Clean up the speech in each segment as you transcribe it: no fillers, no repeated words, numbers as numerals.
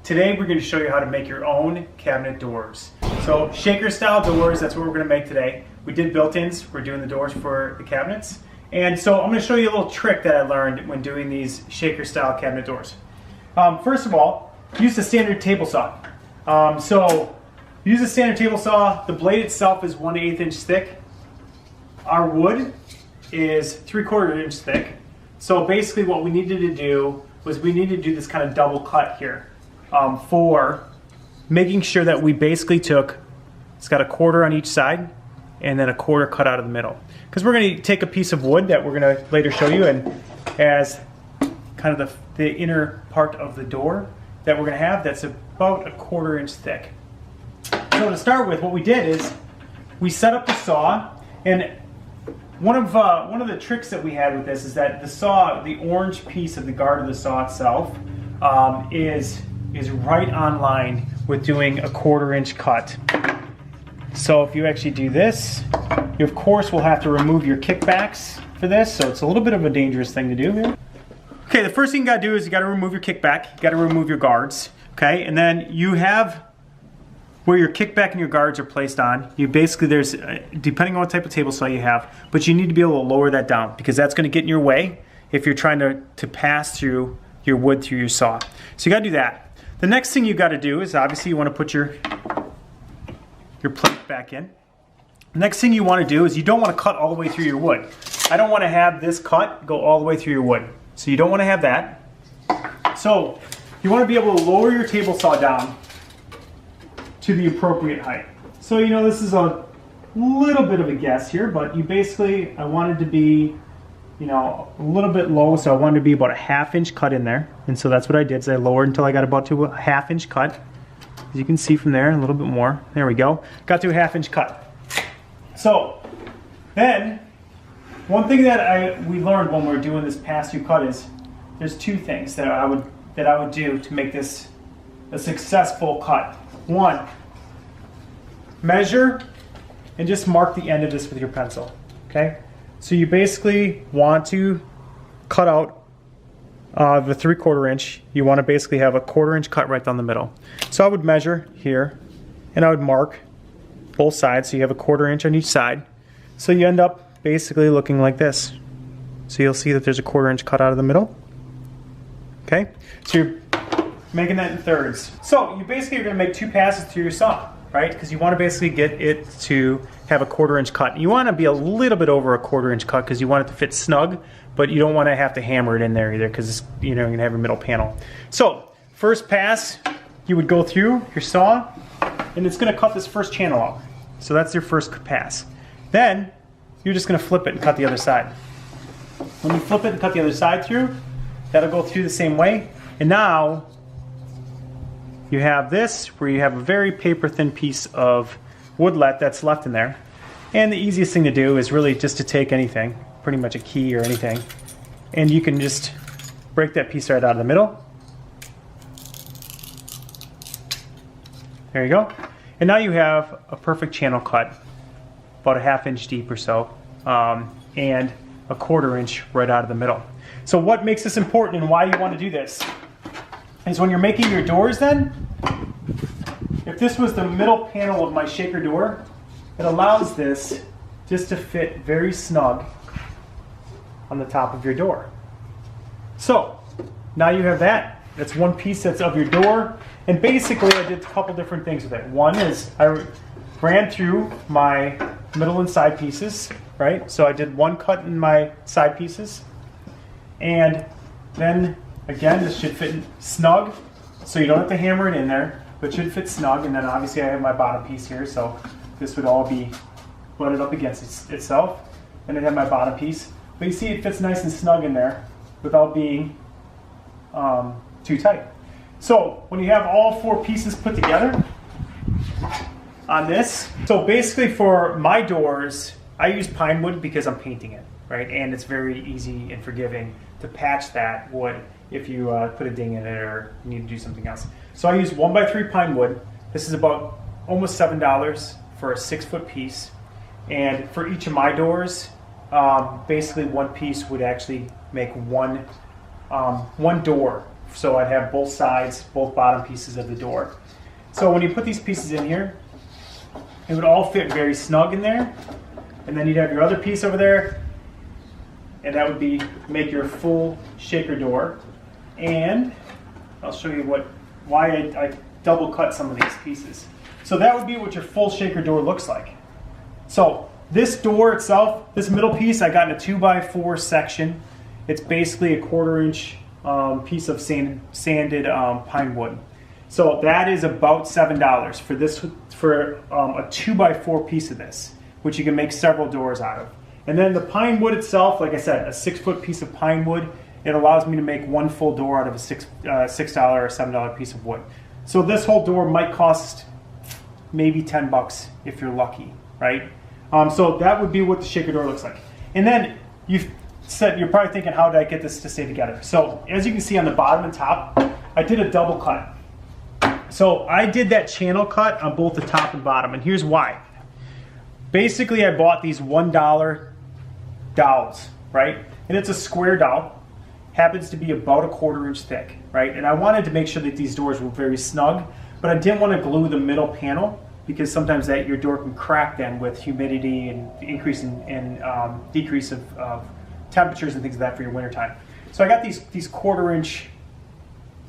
Today we're going to show you how to make your own cabinet doors. So shaker style doors, that's what we're going to make today. We did built-ins, we're doing the doors for the cabinets. And so I'm going to show you a little trick that I learned when doing these shaker style cabinet doors. First of all, use the standard table saw. Use a standard table saw. The blade itself is 1/8 inch thick. Our wood is 3/4 inch thick. So basically what we needed to do was we needed to do this kind of double cut here for making sure that we basically took, it's got a 1/4 on each side and then a 1/4 cut out of the middle. Because we're going to take a piece of wood that we're going to later show you and as kind of the inner part of the door that we're going to have that's about a 1/4 inch thick. So to start with, what we did is we set up the saw, and one of the tricks that we had with this is that the saw, the orange piece of the guard of the saw itself, is right on line with doing a 1/4 inch cut. So if you actually do this, you of course will have to remove your kickbacks for this, so it's a little bit of a dangerous thing to do here. Okay, the first thing you gotta do is you gotta remove your kickback, you gotta remove your guards, okay? And then you have where your kickback and your guards are placed on. You basically, there's, depending on what type of table saw you have, but you need to be able to lower that down because that's gonna get in your way if you're trying to pass through your wood through your saw. So you gotta do that. The next thing you gotta do is obviously you wanna put your plate back in. The next thing you wanna do is you don't wanna cut all the way through your wood. I don't wanna have this cut go all the way through your wood. So you don't wanna have that. So you wanna be able to lower your table saw down to the appropriate height. So you know this is a little bit of a guess here, but you basically, I wanted to be, you know, a little bit low, so I wanted to be about a 1/2 inch cut in there. And so that's what I did, so I lowered until I got about to a 1/2 inch cut. As you can see from there, a little bit more. There we go. Got to a 1/2 inch cut. So then, one thing that we learned when we were doing this pass-through cut is there's two things that I would do to make this a successful cut. One, measure and just mark the end of this with your pencil. Okay? So you basically want to cut out the 3/4 inch. You want to basically have a 1/4 inch cut right down the middle. So I would measure here and I would mark both sides so you have a 1/4 inch on each side. So you end up basically looking like this. So you'll see that there's a 1/4 inch cut out of the middle. Okay? So you're making that in thirds. So you basically are going to make 2 passes through your saw, right? Because you want to basically get it to have a 1/4 inch cut. You want to be a little bit over a 1/4 inch cut because you want it to fit snug, but you don't want to have to hammer it in there either because you know you're going to have a middle panel. So first pass, you would go through your saw, and it's going to cut this first channel out. So that's your first pass. Then you're just going to flip it and cut the other side. When you flip it and cut the other side through, that'll go through the same way. And now you have this where you have a very paper thin piece of woodlet that's left in there. And the easiest thing to do is really just to take anything, pretty much a key or anything, and you can just break that piece right out of the middle. There you go. And now you have a perfect channel cut, about a 1/2 inch deep or so, and a 1/4 inch right out of the middle. So what makes this important and why you want to do this is when you're making your doors then, if this was the middle panel of my shaker door, it allows this just to fit very snug on the top of your door. So now you have that. That's one piece that's of your door. And basically I did a couple different things with it. One is I ran through my middle and side pieces, right? So I did one cut in my side pieces. And then again, this should fit snug, so you don't have to hammer it in there, but it should fit snug. And then obviously I have my bottom piece here, so this would all be butted up against itself. And then I have my bottom piece. But you see it fits nice and snug in there without being too tight. So when you have all 4 pieces put together on this, so basically for my doors, I use pine wood because I'm painting it, right? And it's very easy and forgiving to patch that wood if you put a ding in it or you need to do something else. So I use 1x3 pine wood. This is about almost $7 for a 6-foot piece. And for each of my doors, basically one piece would actually make one door So I'd have both sides, both bottom pieces of the door. So when you put these pieces in here, it would all fit very snug in there. And then you'd have your other piece over there, and that would be make your full shaker door. And I'll show you why I double cut some of these pieces. So that would be what your full shaker door looks like. So this door itself, this middle piece, I got in a 2x4 section. It's basically a 1/4 inch piece of sanded pine wood. So that is about $7 for this, for a 2x4 piece of this, which you can make several doors out of. And then the pine wood itself, like I said, a 6-foot piece of pine wood, it allows me to make one full door out of a $6 or $7 piece of wood. So this whole door might cost maybe 10 bucks if you're lucky, right? So that would be what the shaker door looks like. And then you're probably thinking, how did I get this to stay together? So as you can see on the bottom and top, I did a double cut. So I did that channel cut on both the top and bottom, and here's why. Basically, I bought these $1 dowels, right? And it's a square dowel, happens to be about a 1/4 inch thick, right? And I wanted to make sure that these doors were very snug, but I didn't want to glue the middle panel because sometimes your door can crack then with humidity and the increase in decrease of temperatures and things like that for your wintertime. So I got these 1/4 inch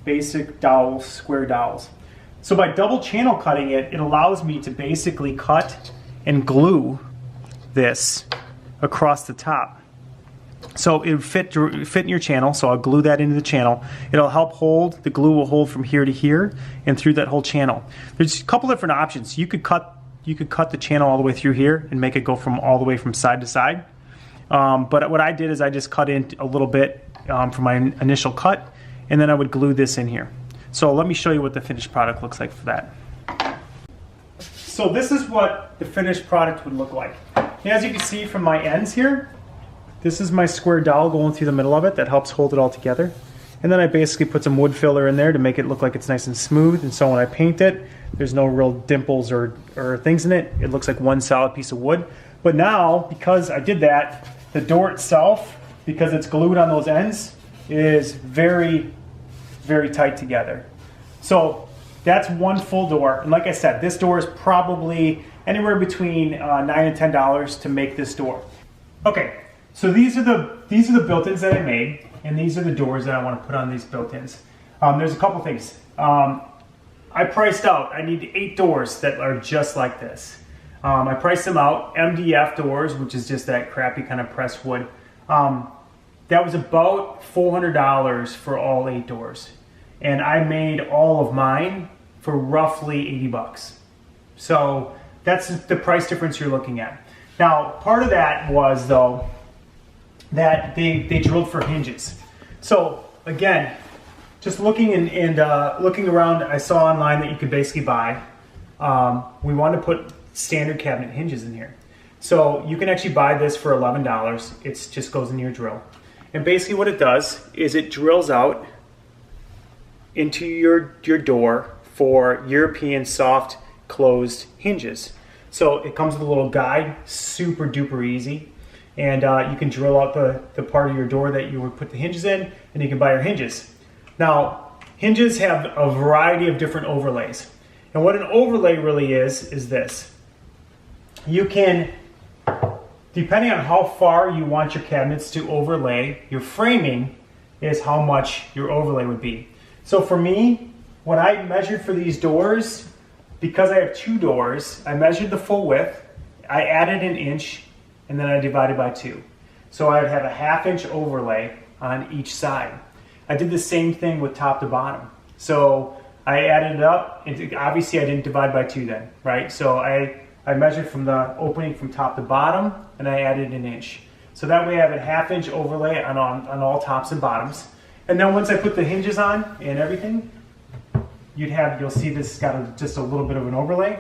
basic dowels, square dowels. So by double channel cutting it, it allows me to basically cut and glue this across the top. So it would fit in your channel, so I'll glue that into the channel. It'll help hold, the glue will hold from here to here and through that whole channel. There's a couple different options. You could cut the channel all the way through here and make it go from all the way from side to side. But what I did is I just cut in a little bit from my initial cut, and then I would glue this in here. So let me show you what the finished product looks like for that. So this is what the finished product would look like. And as you can see from my ends here, this is my square dowel going through the middle of it that helps hold it all together. And then I basically put some wood filler in there to make it look like it's nice and smooth. And so when I paint it, there's no real dimples or things in it. It looks like one solid piece of wood. But now, because I did that, the door itself, because it's glued on those ends, is very, very tight together. So that's one full door. And like I said, this door is probably anywhere between $9 and $10 to make this door. Okay, so these are the built-ins that I made, and these are the doors that I want to put on these built-ins. There's a couple things. I priced out, I need 8 doors that are just like this. I priced them out, MDF doors, which is just that crappy kind of pressed wood. That was about $400 for all 8 doors. And I made all of mine for roughly 80 bucks. So that's the price difference you're looking at. Now, part of that was, though, that they drilled for hinges. So again, just looking looking around, I saw online that you could basically buy. We wanted to put standard cabinet hinges in here. So you can actually buy this for $11. It just goes in your drill. And basically what it does is it drills out into your door for European soft closed hinges. So it comes with a little guide, super duper easy. And you can drill out the part of your door that you would put the hinges in, and you can buy your hinges. Now, hinges have a variety of different overlays. And what an overlay really is this. You can, depending on how far you want your cabinets to overlay, your framing is how much your overlay would be. So for me, when I measured for these doors, because I have 2 doors, I measured the full width, I added an inch, and then I divided by 2. So I would have a 1/2 inch overlay on each side. I did the same thing with top to bottom. So I added it up, and obviously I didn't divide by 2 then, right? So I measured from the opening from top to bottom, and I added an inch. So that way I have a 1/2 inch overlay on all tops and bottoms. And then once I put the hinges on and everything, you'll see this has got just a little bit of an overlay.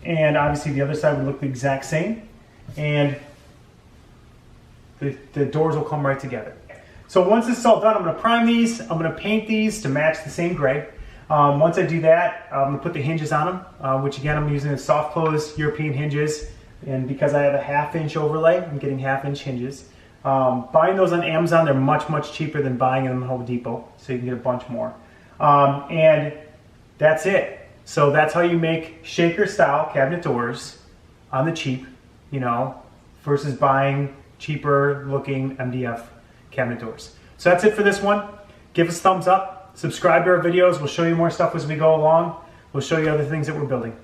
And obviously the other side would look the exact same. And the doors will come right together. So once this is all done, I'm going to prime these. I'm going to paint these to match the same gray. Once I do that, I'm going to put the hinges on them, which again, I'm using the soft close European hinges. And because I have a 1/2 inch overlay, I'm getting 1/2 inch hinges. Buying those on Amazon, they're much, much cheaper than buying them in Home Depot, so you can get a bunch more. And that's it. So that's how you make shaker style cabinet doors on the cheap, you know, versus buying cheaper looking MDF cabinet doors. So that's it for this one. Give us a thumbs up, subscribe to our videos. We'll show you more stuff as we go along. We'll show you other things that we're building.